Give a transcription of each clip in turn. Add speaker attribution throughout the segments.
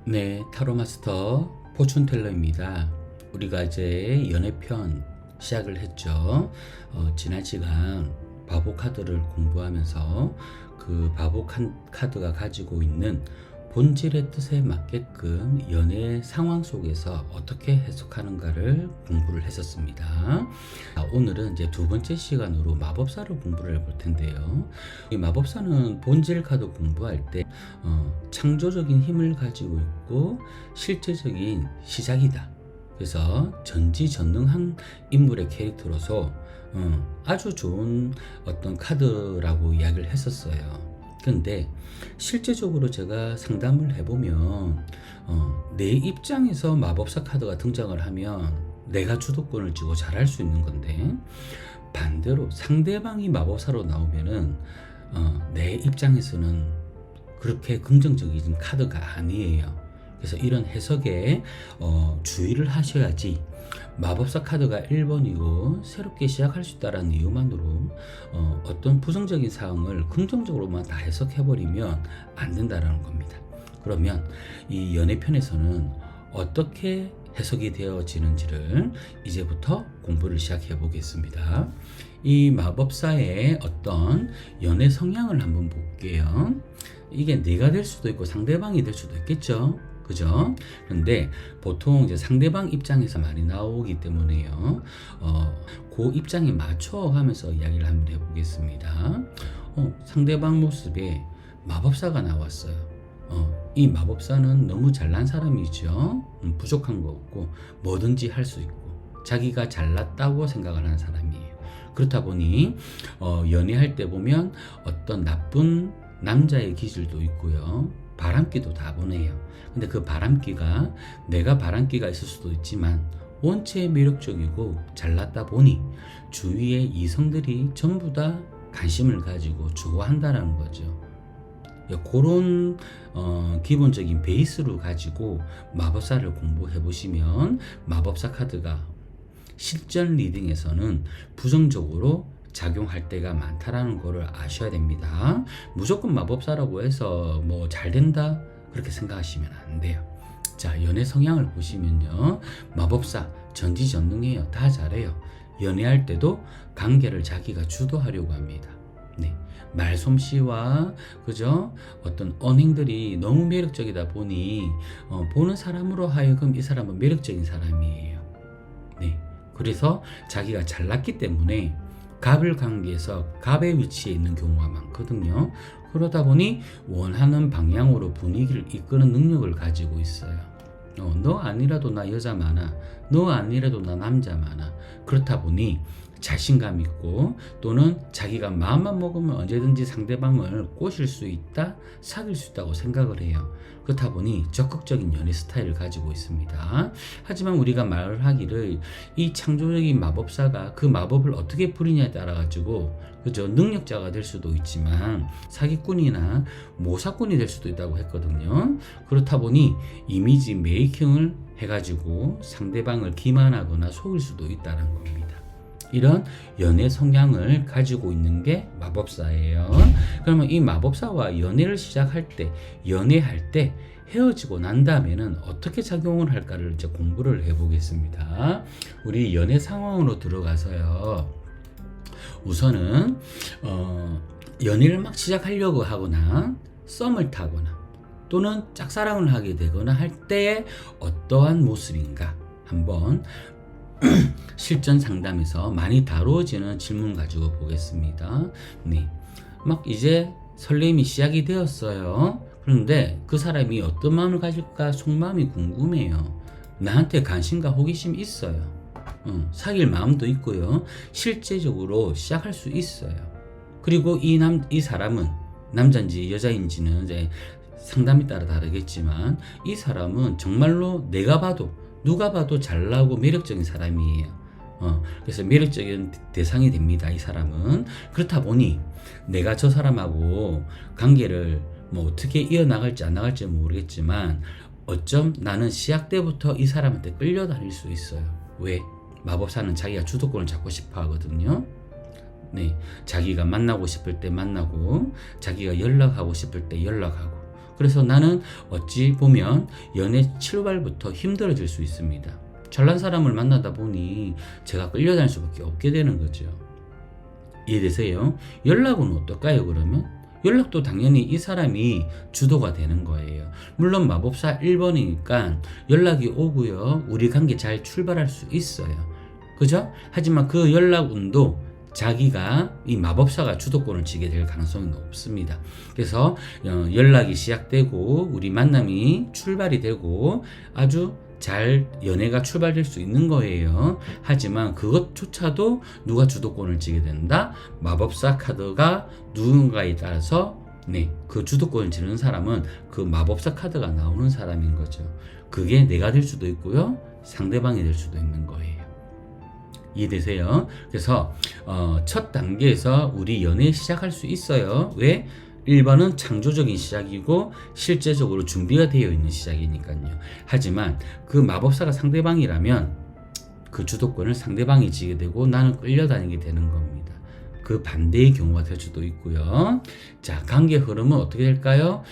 Speaker 1: 네, 타로 마스터 포춘텔러입니다. 우리가 이제 연애편 시작을 했죠. 지난 시간 바보 카드를 공부하면서 그 바보 카드가 가지고 있는 본질의 뜻에 맞게끔 연애 상황 속에서 어떻게 해석하는가를 공부를 했었습니다. 오늘은 이제 두 번째 시간으로 마법사를 공부를 해볼 텐데요. 이 마법사는 본질 카드 공부할 때 창조적인 힘을 가지고 있고 실제적인 시작이다. 그래서 전지전능한 인물의 캐릭터로서 아주 좋은 어떤 카드라고 이야기를 했었어요. 근데 실제적으로 제가 상담을 해보면 내 입장에서 마법사 카드가 등장을 하면 내가 주도권을 쥐고 잘할 수 있는 건데, 반대로 상대방이 마법사로 나오면은 내 입장에서는 그렇게 긍정적인 카드가 아니에요. 그래서 이런 해석에 주의를 하셔야지, 마법사 카드가 1번이고 새롭게 시작할 수 있다는 이유만으로 어떤 부정적인 사항을 긍정적으로만 다 해석해버리면 안 된다는 겁니다. 그러면 이 연애편에서는 어떻게 해석이 되어지는지를 이제부터 공부를 시작해 보겠습니다. 이 마법사의 어떤 연애 성향을 한번 볼게요. 이게 내가 될 수도 있고 상대방이 될 수도 있겠죠. 그죠? 그런데 보통 이제 상대방 입장에서 많이 나오기 때문에요. 그 입장에 맞춰 가면서 이야기를 한번 해보겠습니다. 상대방 모습에 마법사가 나왔어요. 이 마법사는 너무 잘난 사람이죠. 부족한 거 없고 뭐든지 할 수 있고 자기가 잘났다고 생각을 하는 사람이에요. 그렇다 보니 연애할 때 보면 어떤 나쁜 남자의 기질도 있고요. 바람기도 다분해요. 근데 그 바람기가 내가 바람기가 있을 수도 있지만 원체 매력적이고 잘났다 보니 주위의 이성들이 전부 다 관심을 가지고 좋아한다는 거죠. 그런 기본적인 베이스를 가지고 마법사를 공부해 보시면 마법사 카드가 실전 리딩에서는 부정적으로 작용할 때가 많다라는 거를 아셔야 됩니다. 무조건 마법사라고 해서 뭐 잘 된다 그렇게 생각하시면 안 돼요. 자, 연애 성향을 보시면요, 마법사 전지전능해요. 다 잘해요. 연애할 때도 관계를 자기가 주도하려고 합니다. 네, 말솜씨와 그죠, 어떤 언행들이 너무 매력적이다 보니 보는 사람으로 하여금 이 사람은 매력적인 사람이에요. 네, 그래서 자기가 잘났기 때문에 갑을 관계에서 갑의 위치에 있는 경우가 많거든요. 그러다 보니 원하는 방향으로 분위기를 이끄는 능력을 가지고 있어요. 너 아니라도 나 여자 많아, 너 아니라도 나 남자 많아. 그렇다 보니 자신감 있고 또는 자기가 마음만 먹으면 언제든지 상대방을 꼬실 수 있다, 사귈 수 있다고 생각을 해요. 그렇다 보니 적극적인 연애 스타일을 가지고 있습니다. 하지만 우리가 말을 하기를 이 창조적인 마법사가 그 마법을 어떻게 부리냐에 따라 가지고 그죠, 능력자가 될 수도 있지만 사기꾼이나 모사꾼이 될 수도 있다고 했거든요. 그렇다 보니 이미지 메이킹을 해가지고 상대방을 기만하거나 속일 수도 있다는 겁니다. 이런 연애 성향을 가지고 있는 게 마법사예요. 그러면 이 마법사와 연애를 시작할 때, 연애할 때 헤어지고 난 다음에는 어떻게 작용을 할까를 이제 공부를 해보겠습니다. 우리 연애 상황으로 들어가서요, 우선은 연애를 막 시작하려고 하거나 썸을 타거나 또는 짝사랑을 하게 되거나 할 때의 어떠한 모습인가 한번 실전 상담에서 많이 다루어지는 질문 가지고 보겠습니다. 네, 막 이제 설렘이 시작이 되었어요. 그런데 그 사람이 어떤 마음을 가질까 속마음이 궁금해요. 나한테 관심과 호기심이 있어요. 사귈 마음도 있고요. 실제적으로 시작할 수 있어요. 그리고 이 사람은 남자인지 여자인지는 이제 상담에 따라 다르겠지만 이 사람은 정말로 내가 봐도 누가 봐도 잘나고 매력적인 사람이에요. 그래서 매력적인 대상이 됩니다. 이 사람은. 그렇다 보니 내가 저 사람하고 관계를 뭐 어떻게 이어나갈지 안 나갈지 모르겠지만 어쩜 나는 시작 때부터 이 사람한테 끌려다닐 수 있어요. 왜? 마법사는 자기가 주도권을 잡고 싶어 하거든요. 네, 자기가 만나고 싶을 때 만나고 자기가 연락하고 싶을 때 연락하고 그래서 나는 어찌 보면 연애 출발부터 힘들어질 수 있습니다. 잘난 사람을 만나다 보니 제가 끌려다닐 수밖에 없게 되는 거죠. 이해되세요? 연락은 어떨까요, 그러면? 연락도 당연히 이 사람이 주도가 되는 거예요. 물론 마법사 1번이니까 연락이 오고요. 우리 관계 잘 출발할 수 있어요. 그죠? 하지만 그 연락 운도 자기가 이 마법사가 주도권을 쥐게 될 가능성이 높습니다. 그래서 연락이 시작되고 우리 만남이 출발이 되고 아주 잘 연애가 출발될 수 있는 거예요. 하지만 그것조차도 누가 주도권을 쥐게 된다? 마법사 카드가 누군가에 따라서 그 주도권을 쥐는 사람은 그 마법사 카드가 나오는 사람인 거죠. 그게 내가 될 수도 있고요. 상대방이 될 수도 있는 거예요. 이해되세요? 그래서 첫 단계에서 우리 연애 시작할 수 있어요. 왜? 1번은 창조적인 시작이고 실제적으로 준비가 되어 있는 시작이니까요. 하지만 그 마법사가 상대방이라면 그 주도권을 상대방이 지게 되고 나는 끌려다니게 되는 겁니다. 그 반대의 경우가 될 수도 있고요. 자, 관계 흐름은 어떻게 될까요?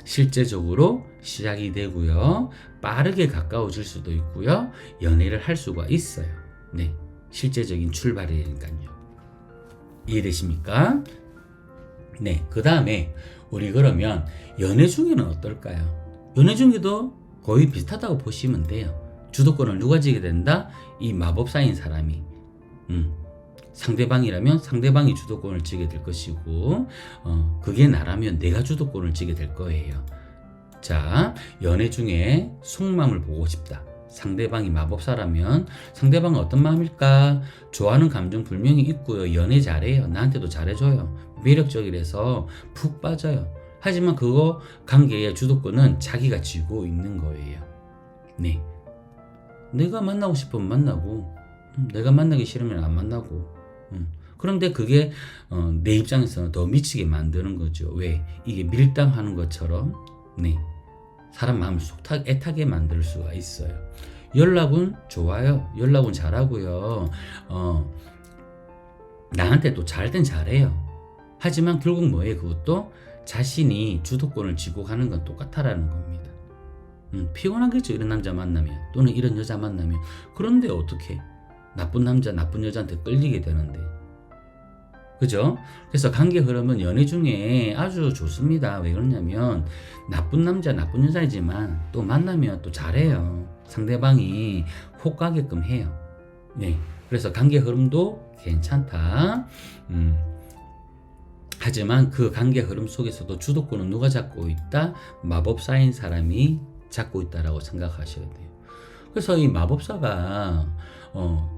Speaker 1: 실제적으로 시작이 되고요. 빠르게 가까워질 수도 있고요. 연애를 할 수가 있어요. 실제적인 출발이니까요. 이해되십니까? 그 다음에 우리 그러면 연애 중에는 어떨까요? 연애 중에도 거의 비슷하다고 보시면 돼요. 주도권을 누가 지게 된다? 이 마법사인 사람이. 상대방이라면 상대방이 주도권을 지게 될 것이고 그게 나라면 내가 주도권을 지게 될 거예요. 자, 연애 중에 속마음을 보고 싶다. 상대방이 마법사라면 상대방은 어떤 마음일까? 좋아하는 감정 분명히 있고요. 연애 잘해요. 나한테도 잘해줘요. 매력적이라서 푹 빠져요. 하지만 그거 관계의 주도권은 자기가 쥐고 있는 거예요. 내가 만나고 싶으면 만나고 내가 만나기 싫으면 안 만나고 그런데 그게 내 입장에서는 더 미치게 만드는 거죠. 왜? 이게 밀당하는 것처럼 사람 마음을 애타게 만들 수가 있어요. 연락은 좋아요. 연락은 잘하고요. 나한테 또 잘할 땐 잘해요. 하지만 결국 뭐예요? 그것도 자신이 주도권을 쥐고 가는 건 똑같다라는 겁니다. 피곤하겠죠. 이런 남자 만나면 또는 이런 여자 만나면. 그런데 어떻게 나쁜 남자 나쁜 여자한테 끌리게 되는데, 그죠? 그래서 관계 흐름은 연애 중에 아주 좋습니다. 왜 그러냐면 나쁜 남자 나쁜 여자이지만 또 만나면 또 잘해요. 상대방이 혹 가게끔 해요. 그래서 관계 흐름도 괜찮다. 하지만 그 관계 흐름 속에서도 주도권은 누가 잡고 있다? 마법사인 사람이 잡고 있다라고 생각하셔야 돼요. 그래서 이 마법사가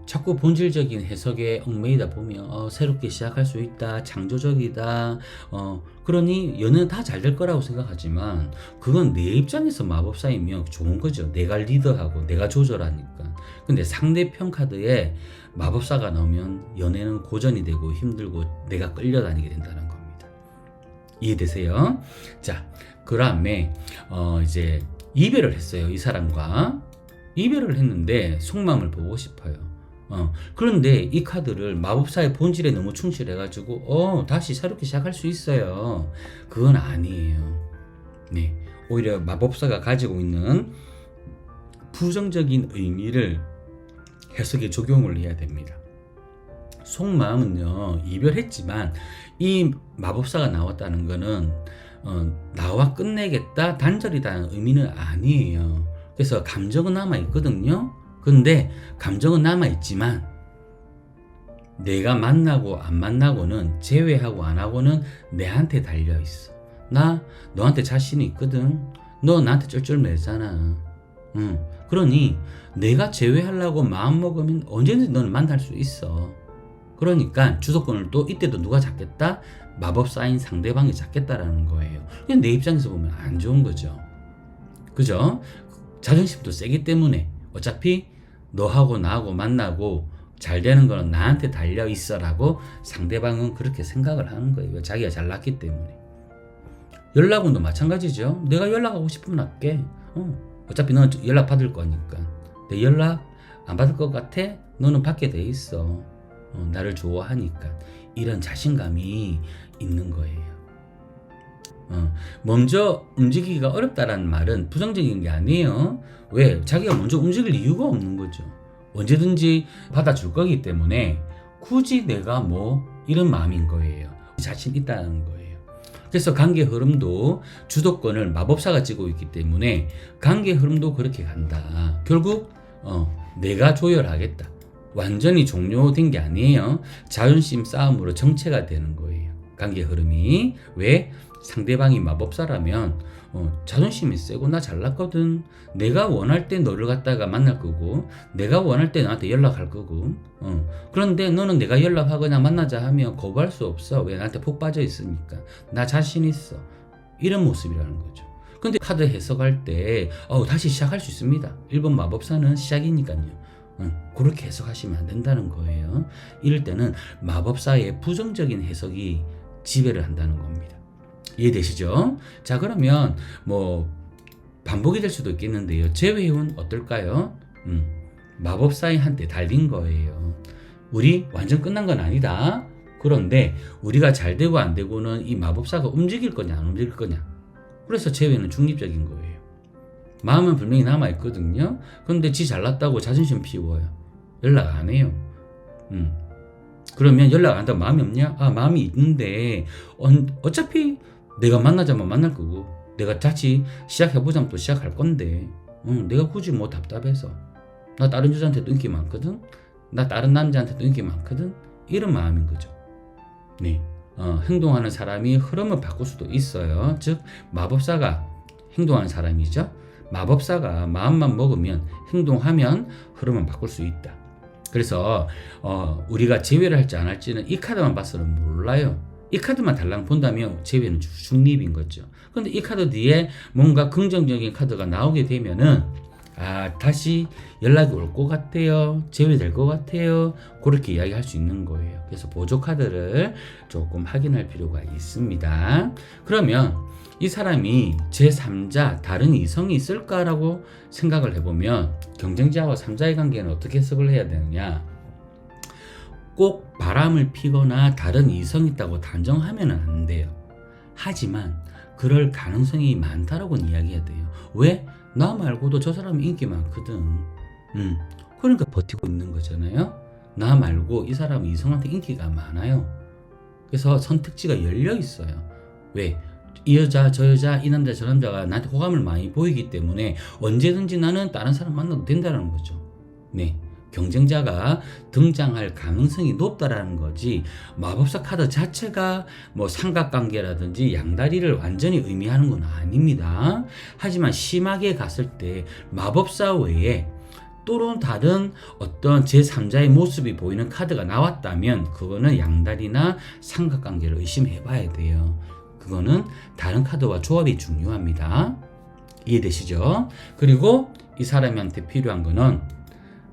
Speaker 1: 자꾸 본질적인 해석에 얽매이다 보면 새롭게 시작할 수 있다, 창조적이다, 그러니 연애는 다 잘 될 거라고 생각하지만 그건 내 입장에서 마법사이면 좋은 거죠. 내가 리더하고 내가 조절하니까. 근데 상대편 카드에 마법사가 나오면 연애는 고전이 되고 힘들고 내가 끌려다니게 된다는 겁니다. 이해되세요? 자, 그 다음에 이제 이별을 했어요. 이 사람과 이별을 했는데 속마음을 보고 싶어요. 그런데 이 카드를 마법사의 본질에 너무 충실해가지고 다시 새롭게 시작할 수 있어요. 그건 아니에요. 오히려 마법사가 가지고 있는 부정적인 의미를 해석에 적용을 해야 됩니다. 속마음은요, 이별했지만 이 마법사가 나왔다는 거는 나와 끝내겠다, 단절이다는 의미는 아니에요. 그래서 감정은 남아있거든요. 근데 감정은 남아있지만 내가 만나고 안 만나고는, 제외하고 안 하고는 내한테 달려있어. 나 너한테 자신이 있거든. 너 나한테 쩔쩔매잖아. 그러니 내가 제외하려고 마음먹으면 언제든지 너는 만날 수 있어. 그러니까 주도권을 또 이때도 누가 잡겠다? 마법사인 상대방이 잡겠다라는 거예요. 그냥 내 입장에서 보면 안 좋은 거죠. 그죠? 자존심도 세기 때문에 어차피 너하고 나하고 만나고 잘 되는 거는 나한테 달려 있어라고 상대방은 그렇게 생각을 하는 거예요. 자기가 잘났기 때문에. 연락은도 마찬가지죠. 내가 연락하고 싶으면 할게. 어차피 너는 연락 받을 거니까. 내 연락 안 받을 것 같아? 너는 받게 돼 있어. 나를 좋아하니까. 이런 자신감이 있는 거예요. 먼저 움직이기가 어렵다라는 말은 부정적인 게 아니에요. 왜? 자기가 먼저 움직일 이유가 없는 거죠. 언제든지 받아줄 거기 때문에 굳이 내가 뭐 이런 마음인 거예요. 자신 있다는 거예요. 그래서 관계 흐름도 주도권을 마법사가 쥐고 있기 때문에 관계 흐름도 그렇게 간다. 결국 내가 조율하겠다. 완전히 종료된 게 아니에요. 자존심 싸움으로 정체가 되는 거예요. 관계 흐름이. 왜? 상대방이 마법사라면 자존심이 세고 나 잘났거든. 내가 원할 때 너를 갖다가 만날 거고 내가 원할 때 너한테 연락할 거고 그런데 너는 내가 연락하거나 만나자 하면 거부할 수 없어. 왜? 나한테 푹 빠져 있으니까. 나 자신 있어. 이런 모습이라는 거죠. 근데 카드 해석할 때 다시 시작할 수 있습니다. 1번 마법사는 시작이니까요. 그렇게 해석하시면 안 된다는 거예요. 이럴 때는 마법사의 부정적인 해석이 지배를 한다는 겁니다. 이해되시죠? 자, 그러면 뭐 반복이 될 수도 있겠는데요. 재회운 어떨까요? 마법사의 한테 달린 거예요. 우리 완전 끝난 건 아니다. 그런데 우리가 잘 되고 안 되고는 이 마법사가 움직일 거냐 안 움직일 거냐. 그래서 재회는 중립적인 거예요. 마음은 분명히 남아있거든요. 그런데 지 잘났다고 자존심 피워요. 연락 안 해요. 그러면 연락 안 한다고 마음이 없냐? 마음이 있는데 어차피 내가 만나자면 만날 거고 내가 다시 시작해보자면 또 시작할 건데 내가 굳이 뭐 답답해서 나 다른 여자한테도 인기 많거든? 나 다른 남자한테도 인기 많거든? 이런 마음인 거죠. 네. 행동하는 사람이 흐름을 바꿀 수도 있어요. 즉 마법사가 행동하는 사람이죠. 마법사가 마음만 먹으면 행동하면 흐름을 바꿀 수 있다. 그래서 우리가 제외를 할지 안 할지는 이 카드만 봐서는 몰라요. 이 카드만 달랑 본다면 제외는 중립인 거죠. 그런데 이 카드 뒤에 뭔가 긍정적인 카드가 나오게 되면은 다시 연락이 올 것 같아요. 제외될 것 같아요. 그렇게 이야기할 수 있는 거예요. 그래서 보조 카드를 조금 확인할 필요가 있습니다. 그러면 이 사람이 제3자 다른 이성이 있을까라고 생각을 해보면 경쟁자와 3자의 관계는 어떻게 해석을 해야 되느냐. 꼭 바람을 피거나 다른 이성이 있다고 단정하면 안 돼요. 하지만 그럴 가능성이 많다라고는 이야기해야 돼요. 왜? 나 말고도 저 사람이 인기 많거든. 그러니까 버티고 있는 거잖아요. 나 말고 이 사람은 이성한테 인기가 많아요. 그래서 선택지가 열려 있어요. 왜? 이 여자, 저 여자, 이 남자, 저 남자가 나한테 호감을 많이 보이기 때문에 언제든지 나는 다른 사람 만나도 된다는 거죠. 네. 경쟁자가 등장할 가능성이 높다라는 거지 마법사 카드 자체가 뭐 삼각관계라든지 양다리를 완전히 의미하는 건 아닙니다. 하지만 심하게 갔을 때 마법사 외에 또는 다른 어떤 제3자의 모습이 보이는 카드가 나왔다면 그거는 양다리나 삼각관계를 의심해 봐야 돼요. 그거는 다른 카드와 조합이 중요합니다. 이해되시죠? 그리고 이 사람한테 필요한 거는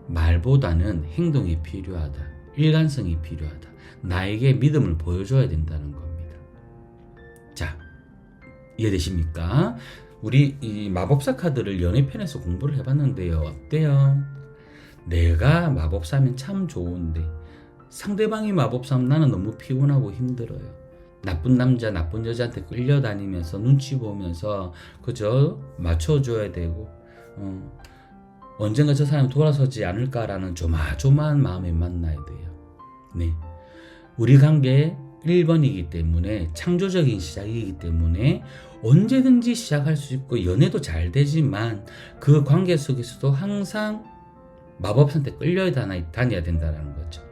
Speaker 1: 말보다는 행동이 필요하다. 일관성이 필요하다. 나에게 믿음을 보여줘야 된다는 겁니다. 자, 이해되십니까? 우리 이 마법사 카드를 연애편에서 공부를 해봤는데요. 어때요? 내가 마법사면 참 좋은데 상대방이 마법사면 나는 너무 피곤하고 힘들어요. 나쁜 남자, 나쁜 여자한테 끌려다니면서 눈치 보면서 그저 맞춰줘야 되고 언젠가 저 사람이 돌아서지 않을까라는 조마조마한 마음에 만나야 돼요. 네, 우리 관계 1번이기 때문에 창조적인 시작이기 때문에 언제든지 시작할 수 있고 연애도 잘 되지만 그 관계 속에서도 항상 마법사한테 끌려다녀야 된다는 거죠.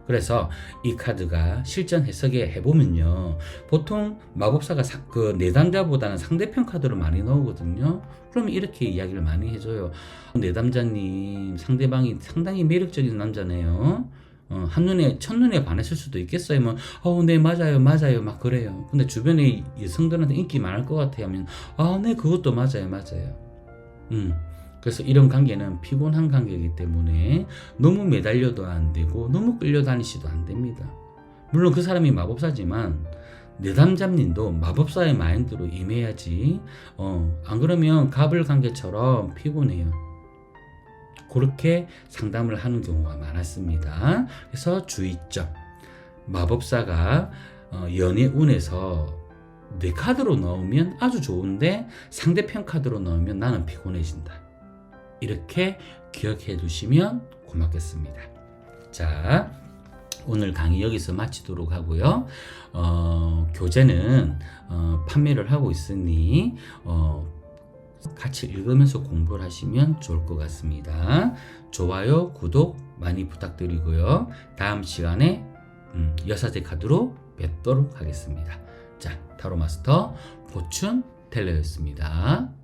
Speaker 1: 그래서 이 카드가 실전 해석에 해보면요. 보통 마법사가 그 내담자보다는 상대편 카드를 많이 넣거든요. 그러면 이렇게 이야기를 많이 해줘요. 내담자님 상대방이 상당히 매력적인 남자네요. 첫눈에 반했을 수도 있겠어요. 네, 맞아요, 막 그래요. 근데 주변에 여성들한테 인기 많을 것 같아요. 하면, 네, 그것도 맞아요. 그래서 이런 관계는 피곤한 관계이기 때문에 너무 매달려도 안 되고 너무 끌려다니시도 안 됩니다. 물론 그 사람이 마법사지만 내담자님도 마법사의 마인드로 임해야지 안 그러면 갑을 관계처럼 피곤해요. 그렇게 상담을 하는 경우가 많았습니다. 그래서 주의점. 마법사가 연애운에서 내 카드로 넣으면 아주 좋은데 상대편 카드로 넣으면 나는 피곤해진다. 이렇게 기억해 두시면 고맙겠습니다. 자, 오늘 강의 여기서 마치도록 하고요. 교재는 판매를 하고 있으니 같이 읽으면서 공부를 하시면 좋을 것 같습니다. 좋아요, 구독 많이 부탁드리고요. 다음 시간에 여사제 카드로 뵙도록 하겠습니다. 자, 타로 마스터 포춘 텔러였습니다.